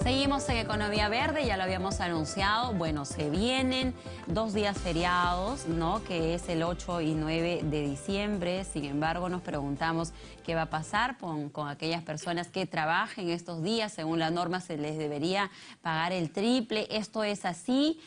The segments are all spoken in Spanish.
Seguimos en Economía Verde, ya lo habíamos anunciado. Bueno, se vienen 2 días feriados, ¿no? Que es el 8 y 9 de diciembre. Sin embargo, nos preguntamos qué va a pasar con aquellas personas que trabajen estos días. Según la norma, se les debería pagar el triple. ¿Esto es así?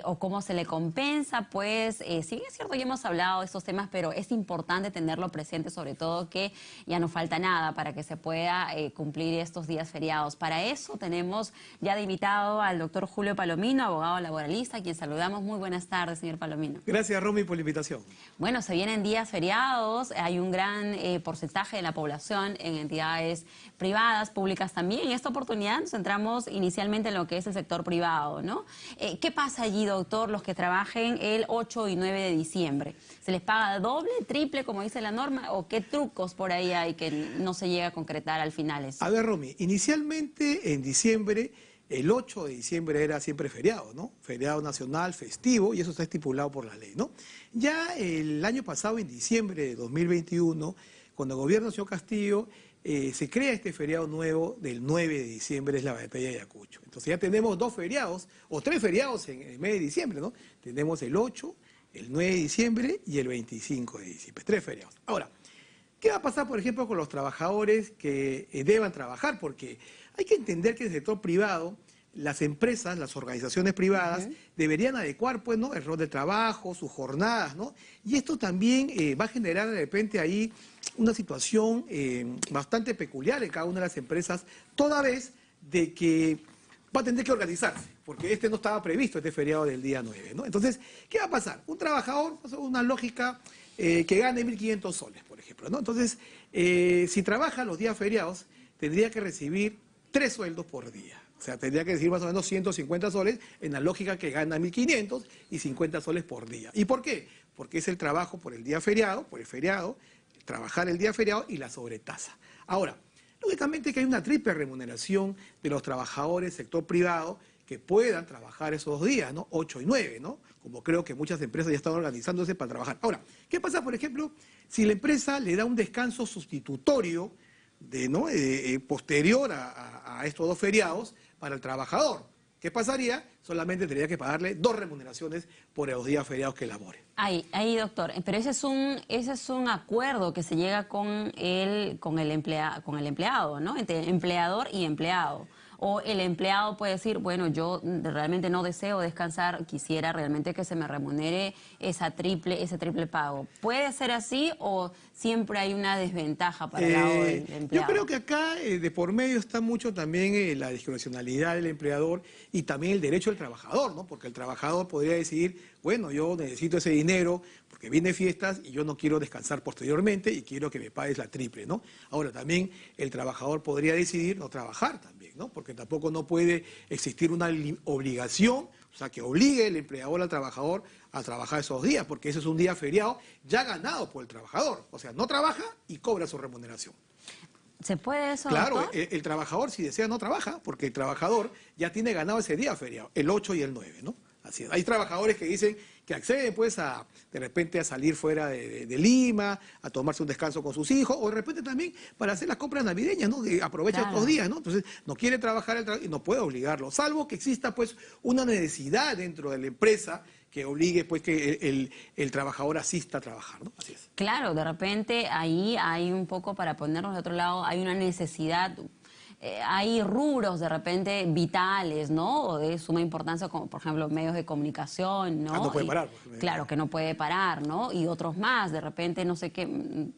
¿O cómo se le compensa? Pues sí es cierto, ya hemos hablado de estos temas, pero es importante tenerlo presente, sobre todo que ya no falta nada para que se pueda cumplir estos días feriados. Para eso tenemos ya de invitado al doctor Julio Palomino, abogado laboralista, a quien saludamos. Muy buenas tardes, señor Palomino. Gracias, Romy, por la invitación. Bueno, se vienen días feriados, hay un gran porcentaje de la población en entidades privadas, públicas también. En esta oportunidad nos centramos inicialmente en lo que es el sector privado, ¿no? ¿Qué pasa allí, doctor, los que trabajen el 8 y 9 de diciembre? ¿Se les paga doble, triple, como dice la norma, o qué trucos por ahí hay que no se llega a concretar al final eso? A ver, Romy, inicialmente en diciembre, el 8 de diciembre era siempre feriado, ¿no? Feriado nacional, festivo, y eso está estipulado por la ley, ¿no? Ya el año pasado, en diciembre de 2021, cuando el gobierno del señor Castillo, se crea este feriado nuevo del 9 de diciembre, es la batalla de Ayacucho. Entonces ya tenemos 2 feriados, o 3 feriados en el mes de diciembre, ¿no? Tenemos el 8, el 9 de diciembre y el 25 de diciembre, 3 feriados. Ahora, ¿qué va a pasar, por ejemplo, con los trabajadores que deban trabajar? Porque hay que entender que en el sector privado, las empresas, las organizaciones privadas, deberían adecuar, pues, ¿no?, el rol de trabajo, sus jornadas, ¿no? Y esto también va a generar de repente ahí una situación bastante peculiar en cada una de las empresas, toda vez de que va a tener que organizarse, porque este no estaba previsto, este feriado del día 9, ¿no? Entonces, ¿qué va a pasar? Un trabajador, una lógica, que gane 1.500 soles, por ejemplo, ¿no? Entonces, si trabaja los días feriados, tendría que recibir 3 sueldos por día. O sea, tendría que recibir más o menos 150 soles en la lógica que gana 1.500 y 50 soles por día. ¿Y por qué? Porque es el trabajo por el día feriado, por el feriado, trabajar el día feriado y la sobretasa. Ahora, lógicamente que hay una triple remuneración de los trabajadores del sector privado que puedan trabajar esos 2 días, ¿no? 8 y 9, ¿no? Como creo que muchas empresas ya están organizándose para trabajar. Ahora, ¿qué pasa, por ejemplo, si la empresa le da un descanso sustitutorio posterior a estos 2 feriados para el trabajador? ¿Qué pasaría? Solamente tendría que pagarle 2 remuneraciones por los días feriados que elabore. Ahí, doctor, pero ese es un acuerdo que se llega con el empleado, ¿no? Entre empleador y empleado. O el empleado puede decir, bueno, yo realmente no deseo descansar, quisiera realmente que se me remunere ese triple pago. ¿Puede ser así o siempre hay una desventaja para el lado del empleado? Yo creo que acá de por medio está mucho también la discrecionalidad del empleador y también el derecho del trabajador, ¿no? Porque el trabajador podría decidir, bueno, yo necesito ese dinero porque viene fiestas y yo no quiero descansar posteriormente y quiero que me pagues la triple, ¿no? Ahora, también el trabajador podría decidir no trabajar también, ¿no? Porque tampoco no puede existir una obligación, o sea, que obligue el empleador al trabajador a trabajar esos días, porque ese es un día feriado ya ganado por el trabajador. O sea, no trabaja y cobra su remuneración. ¿Se puede eso, Claro, doctor? el trabajador, si desea, no trabaja, porque el trabajador ya tiene ganado ese día feriado, el 8 y el 9, ¿no? Así es. Hay trabajadores que dicen que acceden, pues, de repente a salir fuera de Lima, a tomarse un descanso con sus hijos, o de repente también para hacer las compras navideñas, ¿no? Aprovecha otros días, ¿no? Entonces, no quiere trabajar y no puede obligarlo, salvo que exista, pues, una necesidad dentro de la empresa que obligue, pues, que el trabajador asista a trabajar, ¿no? Así es. Claro, de repente ahí hay un poco, para ponernos de otro lado, hay una necesidad. Hay rubros de repente vitales, ¿no? O de suma importancia, como por ejemplo medios de comunicación, ¿no? No puede parar. Claro, que no puede parar, ¿no? Y otros más, de repente, no sé qué,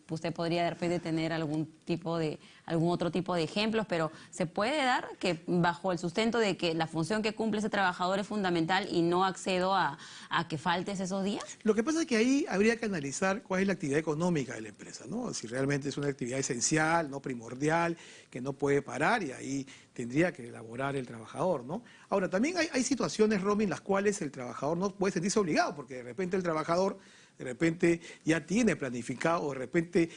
usted podría de repente tener algún otro tipo de ejemplos, pero se puede dar que bajo el sustento de que la función que cumple ese trabajador es fundamental y no accedo a que faltes esos días. Lo que pasa es que ahí habría que analizar cuál es la actividad económica de la empresa, ¿no? Si realmente es una actividad esencial, no primordial, que no puede parar, y ahí tendría que elaborar el trabajador, ¿no? Ahora, también hay situaciones, Romy, en las cuales el trabajador no puede sentirse obligado, porque de repente el trabajador ya tiene planificado, o de repente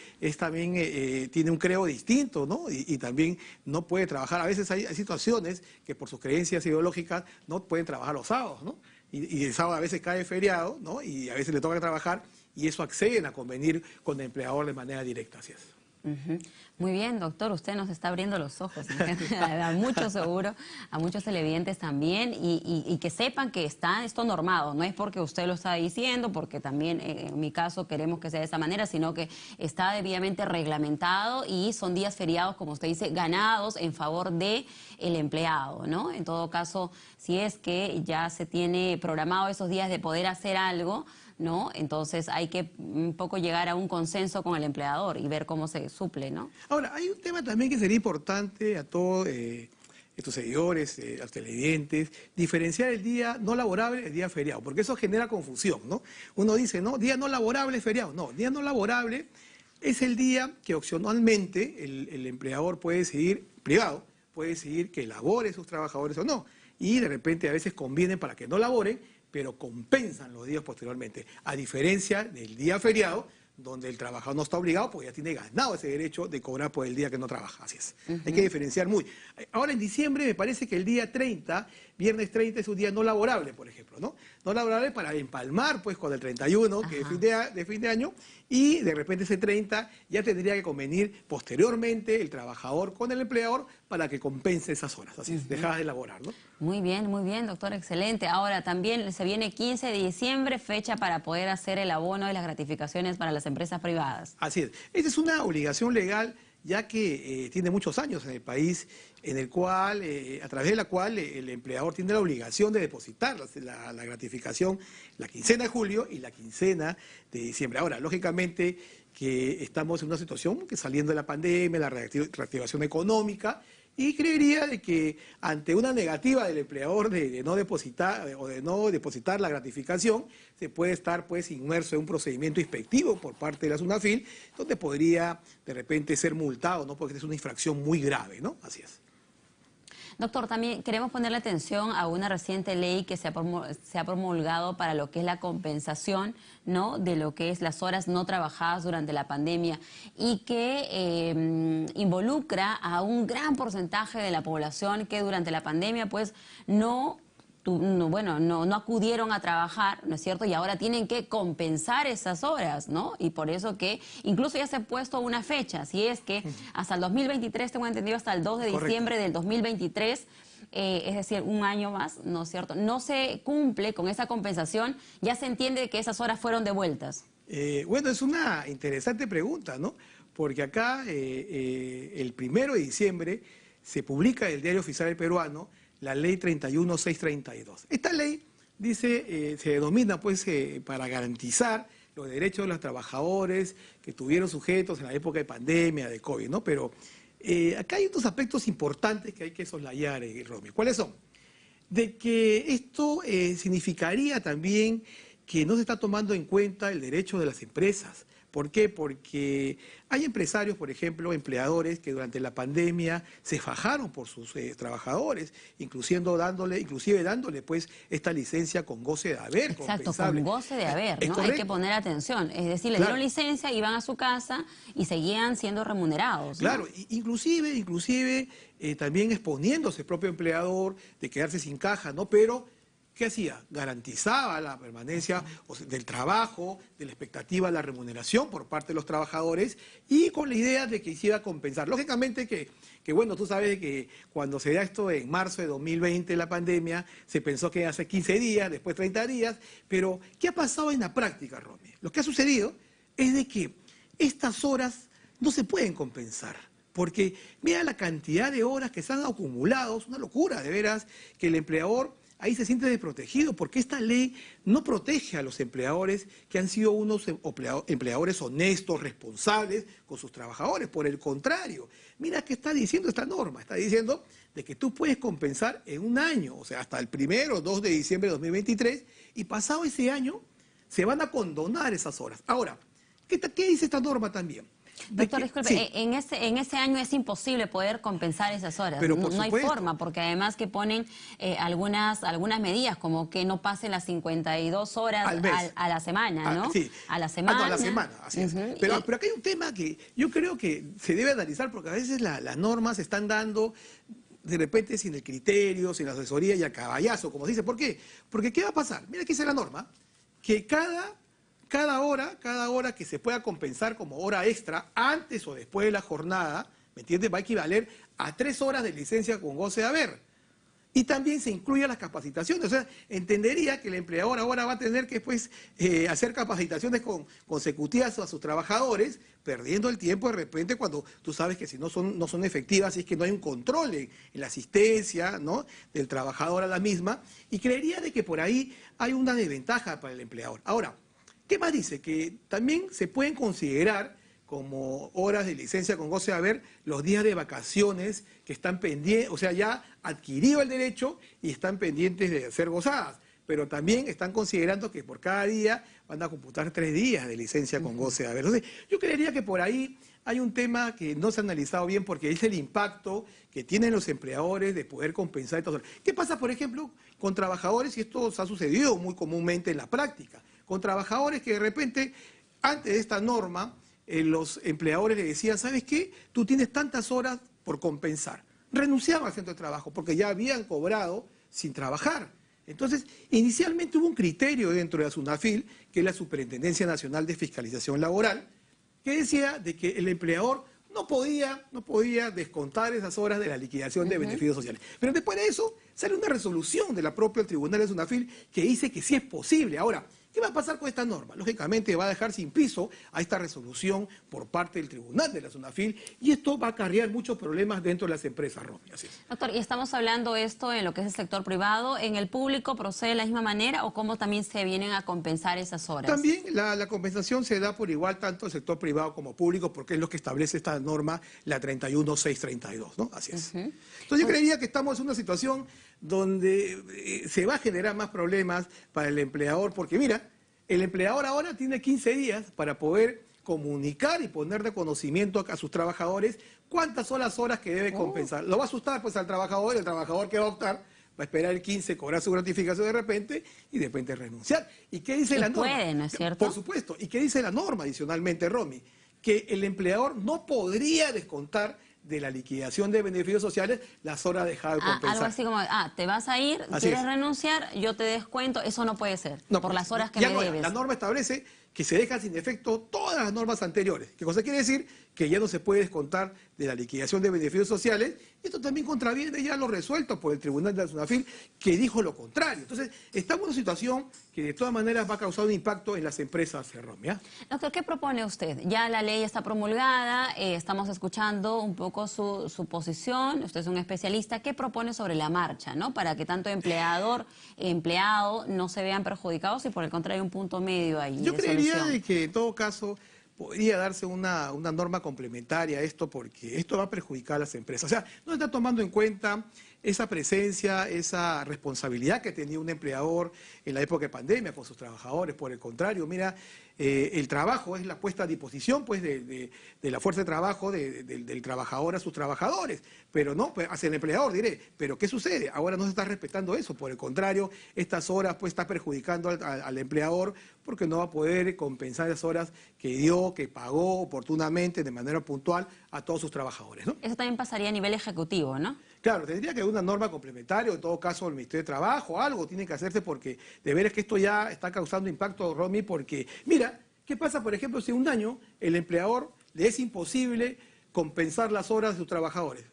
tiene un creo distinto, ¿no? Y también no puede trabajar. A veces hay situaciones que por sus creencias ideológicas no pueden trabajar los sábados, ¿no? Y el sábado a veces cae feriado, ¿no? Y a veces le toca trabajar, y eso acceden a convenir con el empleador de manera directa, así es. Ujú. Muy bien, doctor, usted nos está abriendo los ojos. A muchos seguro, a muchos televidentes también, y que sepan que está esto normado. No es porque usted lo está diciendo, porque también en mi caso queremos que sea de esa manera, sino que está debidamente reglamentado y son días feriados, como usted dice, ganados en favor de el empleado, ¿no? En todo caso, si es que ya se tiene programado esos días de poder hacer algo, ¿no? Entonces hay que un poco llegar a un consenso con el empleador y ver cómo se suple, ¿no? Ahora, hay un tema también que sería importante a todos estos seguidores, a los televidentes, diferenciar el día no laborable del día feriado, porque eso genera confusión, ¿no? Uno dice, no, día no laborable es feriado. No, día no laborable es el día que opcionalmente el empleador puede decidir, privado, puede decidir que labore sus trabajadores o no. Y de repente a veces conviene para que no laboren, pero compensan los días posteriormente, a diferencia del día feriado, donde el trabajador no está obligado, porque ya tiene ganado ese derecho de cobrar por el día que no trabaja. Así es. Hay que diferenciar muy. Ahora en diciembre me parece que el día 30, viernes 30, es un día no laborable, por ejemplo, ¿no? No laborable para empalmar pues con el 31, que es de fin de año, y de repente ese 30 ya tendría que convenir posteriormente el trabajador con el empleador para que compense esas horas. Así es, dejadas de laborar, ¿no? Muy bien, doctor, excelente. Ahora también se viene 15 de diciembre, fecha para poder hacer el abono de las gratificaciones para las empresas privadas. Así es. Esta es una obligación legal ya que tiene muchos años en el país, en el cual, a través de la cual el empleador tiene la obligación de depositar la gratificación la quincena de julio y la quincena de diciembre. Ahora, lógicamente que estamos en una situación que saliendo de la pandemia, la reactivación económica, y creería de que ante una negativa del empleador de no depositar o de no depositar la gratificación, se puede estar pues inmerso en un procedimiento inspectivo por parte de la SUNAFIL, donde podría de repente ser multado, ¿no? Porque es una infracción muy grave, ¿no? Así es. Doctor, también queremos ponerle atención a una reciente ley que se ha promulgado para lo que es la compensación, ¿no?, de lo que es las horas no trabajadas durante la pandemia y que involucra a un gran porcentaje de la población que durante la pandemia pues no acudieron a trabajar, ¿no es cierto? Y ahora tienen que compensar esas horas, ¿no? Y por eso que incluso ya se ha puesto una fecha, si es que hasta el 2023, tengo entendido, hasta el 2 de diciembre del 2023, es decir, un año más, ¿no es cierto? No se cumple con esa compensación, ya se entiende que esas horas fueron devueltas. Bueno, es una interesante pregunta, ¿no? Porque acá el 1 de diciembre se publica en el Diario Oficial Peruano la ley 31632. Esta ley dice, se denomina pues para garantizar los derechos de los trabajadores que estuvieron sujetos en la época de pandemia, de COVID, ¿no? Pero acá hay otros aspectos importantes que hay que soslayar, Romy. ¿Cuáles son? De que esto significaría también que no se está tomando en cuenta el derecho de las empresas. ¿Por qué? Porque hay empresarios, por ejemplo, empleadores que durante la pandemia se fajaron por sus trabajadores, inclusive dándole pues esta licencia con goce de haber. Exacto, compensable. con goce de haber, ¿no? Correcto. Hay que poner atención. Es decir, le dieron licencia, iban a su casa y seguían siendo remunerados, ¿no? Claro, inclusive también exponiéndose el propio empleador de quedarse sin caja, ¿no? Pero ¿qué hacía? Garantizaba la permanencia del trabajo, de la expectativa de la remuneración por parte de los trabajadores y con la idea de que se iba a compensar. Lógicamente que bueno, tú sabes que cuando se da esto en marzo de 2020, la pandemia, se pensó que iba a ser 15 días, después 30 días, pero ¿qué ha pasado en la práctica, Romy? Lo que ha sucedido es de que estas horas no se pueden compensar. Porque mira la cantidad de horas que se han acumulado, es una locura, de veras, que el empleador ahí se siente desprotegido, porque esta ley no protege a los empleadores que han sido unos empleadores honestos, responsables con sus trabajadores. Por el contrario, mira qué está diciendo esta norma. Está diciendo de que tú puedes compensar en un año, o sea, hasta el 1 o 2 de diciembre de 2023, y pasado ese año se van a condonar esas horas. Ahora, ¿qué dice esta norma también? Doctor, disculpe, sí. en ese año es imposible poder compensar esas horas. Pero no hay forma, porque además que ponen algunas medidas, como que no pasen las 52 horas a la semana, ¿no? Sí. A la semana. No, a la semana, así es. Pero acá hay un tema que yo creo que se debe analizar, porque a veces las normas se están dando de repente sin el criterio, sin la asesoría y a caballazo, como se dice. ¿Por qué? Porque ¿qué va a pasar? Mira, aquí dice la norma, que cada cada hora que se pueda compensar como hora extra antes o después de la jornada, ¿me entiendes? Va a equivaler a 3 horas de licencia con goce de haber. Y también se incluyen las capacitaciones. O sea, entendería que el empleador ahora va a tener que hacer capacitaciones consecutivas a sus trabajadores, perdiendo el tiempo de repente cuando tú sabes que si no son efectivas, es que no hay un control en la asistencia, ¿no?, del trabajador a la misma. Y creería de que por ahí hay una desventaja para el empleador. Ahora, ¿qué más dice? Que también se pueden considerar como horas de licencia con goce de haber los días de vacaciones que están pendientes, o sea, ya adquirido el derecho y están pendientes de ser gozadas, pero también están considerando que por cada día van a computar 3 días de licencia con goce de haber. Entonces, yo creería que por ahí hay un tema que no se ha analizado bien porque es el impacto que tienen los empleadores de poder compensar estas horas. ¿Qué pasa, por ejemplo, con trabajadores, y esto ha sucedido muy comúnmente en la práctica, con trabajadores que de repente, antes de esta norma, los empleadores le decían, ¿sabes qué? Tú tienes tantas horas por compensar. Renunciaban al centro de trabajo porque ya habían cobrado sin trabajar. Entonces, inicialmente hubo un criterio dentro de la SUNAFIL, que es la Superintendencia Nacional de Fiscalización Laboral, que decía de que el empleador no podía descontar esas horas de la liquidación de beneficios sociales. Pero después de eso sale una resolución de la propia Tribunal de SUNAFIL que dice que sí es posible. Ahora, ¿qué va a pasar con esta norma? Lógicamente va a dejar sin piso a esta resolución por parte del Tribunal de la SUNAFIL y esto va a acarrear muchos problemas dentro de las empresas, Romy. Así es. Doctor, y estamos hablando esto en lo que es el sector privado. ¿En el público procede de la misma manera o cómo también se vienen a compensar esas horas? También la compensación se da por igual tanto el sector privado como público porque es lo que establece esta norma, la 31632, ¿no? Así es. Entonces yo creería que estamos en una situación donde se va a generar más problemas para el empleador, porque mira, el empleador ahora tiene 15 días para poder comunicar y poner de conocimiento a sus trabajadores cuántas son las horas que debe compensar. Lo va a asustar pues al trabajador, el trabajador que va a optar va a esperar el 15, cobrar su gratificación de repente y de repente renunciar. ¿Y qué dice la norma? Puede, ¿no es cierto? Por supuesto. ¿Y qué dice la norma adicionalmente, Romy? Que el empleador no podría descontar de la liquidación de beneficios sociales las horas dejadas de compensar. Algo así como, te vas a ir, Así quieres es. renunciar, yo te descuento, eso no puede ser, No, por las horas que ya me no, debes. la norma establece que se dejan sin efecto todas las normas anteriores. ¿Qué cosa quiere decir? Que ya no se puede descontar de la liquidación de beneficios sociales. Y esto también contraviene ya lo resuelto por el Tribunal de la SUNAFIL, que dijo lo contrario. Entonces, estamos en una situación que de todas maneras va a causar un impacto en las empresas, Romy. Doctor, ¿qué propone usted? Ya la ley está promulgada, estamos escuchando un poco su posición, usted es un especialista. ¿Qué propone sobre la marcha, ¿no? Para que tanto empleador e empleado no se vean perjudicados y por el contrario un punto medio ahí. Yo de creería solución. de que en todo caso podría darse una norma complementaria a esto porque esto va a perjudicar a las empresas. O sea, no está tomando en cuenta esa presencia, esa responsabilidad que tenía un empleador en la época de pandemia con sus trabajadores. Por el contrario, mira, el trabajo es la puesta a disposición pues, de la fuerza de trabajo del trabajador a sus trabajadores, pero no pues, hacia el empleador, diré. Pero ¿qué sucede? Ahora no se está respetando eso, por el contrario, estas horas pues está perjudicando al empleador porque no va a poder compensar esas horas que dio, que pagó oportunamente, de manera puntual, a todos sus trabajadores, ¿no? Eso también pasaría a nivel ejecutivo, ¿no? Claro, tendría que haber una norma complementaria, en todo caso el Ministerio de Trabajo, algo tiene que hacerse porque de veras que esto ya está causando impacto, Romy, porque mira, ¿qué pasa, por ejemplo, si un año el empleador le es imposible compensar las horas de sus trabajadores?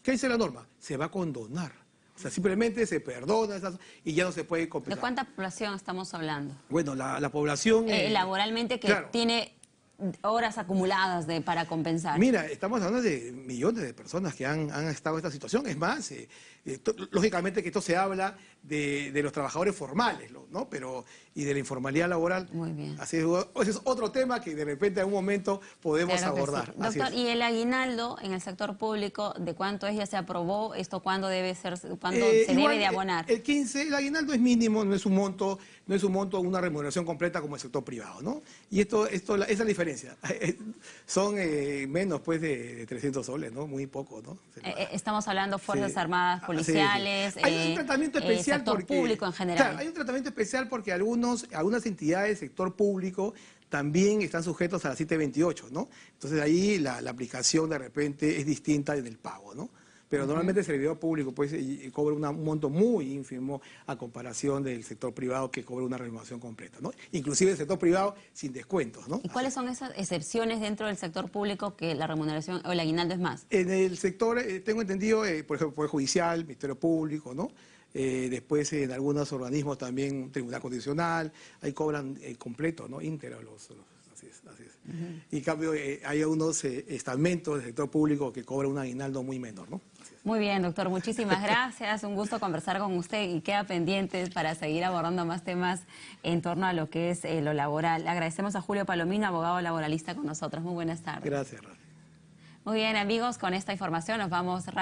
¿Qué dice la norma? Se va a condonar. O sea, simplemente se perdona esas y ya no se puede compensar. ¿De cuánta población estamos hablando? Bueno, la población... laboralmente que claro. tiene horas acumuladas para compensar. Mira, estamos hablando de millones de personas que han estado en esta situación. Es más, lógicamente que esto se habla de los trabajadores formales, ¿no? Pero y de la informalidad laboral. Muy bien. Así ese es otro tema que de repente en algún momento podemos Claro que abordar. sí. Doctor, ¿y el aguinaldo en el sector público de cuánto es? ¿Ya se aprobó? ¿Esto cuándo debe ser, cuándo se Igual, debe de abonar? El 15, el aguinaldo es mínimo, no es un monto, una remuneración completa como el sector privado, ¿no? Y esa es la diferencia. Son menos pues de 300 soles, ¿no? Muy poco, ¿no? Estamos hablando Fuerzas Sí. Armadas, policiales, Sí. Hay un tratamiento especial sector porque, público en general. Claro, hay un tratamiento especial porque algunas entidades del sector público también están sujetos a la 728, ¿no? Entonces ahí la aplicación de repente es distinta en el pago, ¿no? pero normalmente el servidor público pues y cobra un monto muy ínfimo a comparación del sector privado que cobra una remuneración completa, ¿no? Inclusive el sector privado sin descuentos, ¿no? ¿Y cuáles son esas excepciones dentro del sector público que la remuneración o el aguinaldo es más? En el sector, tengo entendido, por ejemplo, Poder Judicial, Ministerio Público, ¿no? Después en algunos organismos también, Tribunal Constitucional, ahí cobran completo, ¿no? Íntegro así es, así es. Y en cambio hay algunos estamentos del sector público que cobran un aguinaldo muy menor, ¿no? Muy bien, doctor, muchísimas gracias. Un gusto conversar con usted y queda pendiente para seguir abordando más temas en torno a lo que es lo laboral. Le agradecemos a Julio Palomino, abogado laboralista con nosotros. Muy buenas tardes. Gracias, Rafa. Muy bien, amigos, con esta información nos vamos rápido.